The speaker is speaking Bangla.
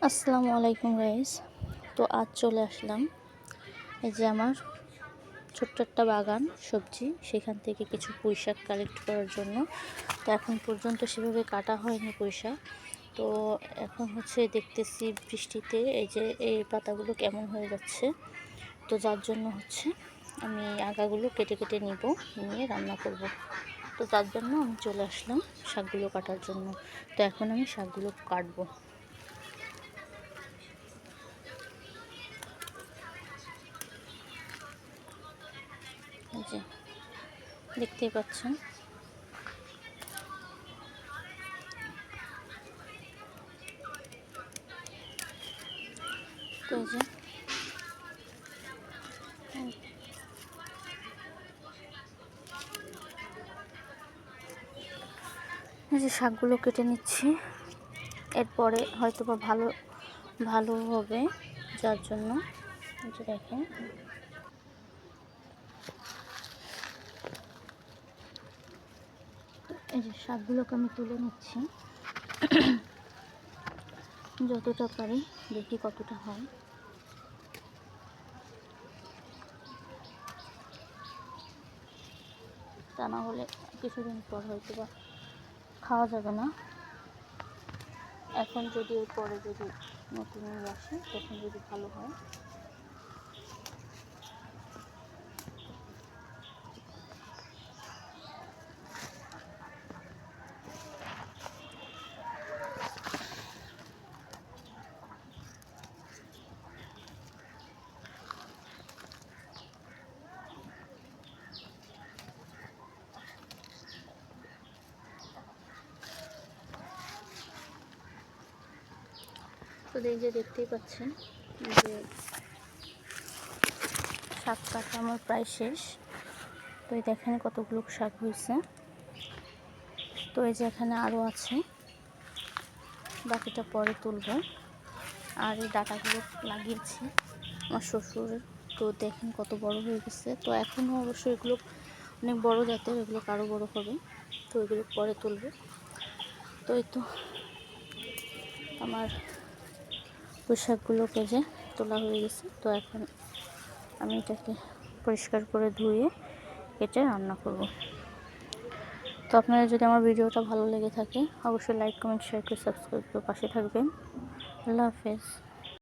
আসসালামু আলাইকুম গাইস। তো আজ চলে আসলাম এই যে আমার ছোট্ট একটা বাগান সবজি, সেখান থেকে কিছু পুঁইশাক কালেক্ট করার জন্য। তো এখন পর্যন্ত সেভাবে কাটা হয়নি পুঁইশাক। তো এখন দেখতেছি বৃষ্টিতে এই যে এই পাতাগুলো কেমন হয়ে যাচ্ছে। তো যার জন্য আমি আগাগুলো কেটে কেটে নিয়ে রান্না করব। তো তার জন্য আমি চলে আসলাম শাকগুলো কাটার জন্য। তো এখন আমি শাকগুলো কাটবো। যে দেখতেই পাচ্ছেন, তো এই যে শাকগুলো কেটে নিচ্ছি। এরপরে হয়তো বা ভালো হবে, যার জন্য এই যে দেখেন এই যে শাকগুলোকে আমি তুলে নিচ্ছি। যতটা পারি দেখি কতটা হয়। তা না হলে কিছুদিন পর হয়তো বা খাওয়া যাবে না। এখন যদি পরে যদি নতুন আসে তখন যদি ভালো হয়। তো এই যে দেখতেই পাচ্ছেন যে শাক কাটা আমার প্রায় শেষ। তো এই দেখেন কতগুলো শাক হয়েছে। তো এই যে এখানে আরও আছে, বাকিটা পরে তুলব। আর এই ডাটাগুলো লাগিয়েছি আমার শ্বশুরের। তো দেখেন কত বড় হয়ে গেছে। তো এখনও অবশ্যই এগুলো অনেক বড় জাতের, এগুলো আরও বড় হবে। তো এগুলো পরে তুলব। তো এই তো আমার পোশাকগুলোকে যে তোলা হয়ে গেছে। তো এখন আমি এটাকে পরিষ্কার করে ধুয়ে কেটে রান্না করব। তো আপনারা যদি আমার ভিডিওটা ভালো লেগে থাকে অবশ্যই লাইক, কমেন্ট, শেয়ার করে সাবস্ক্রাইব করে পাশে থাকবেন। আল্লাহ হাফেজ।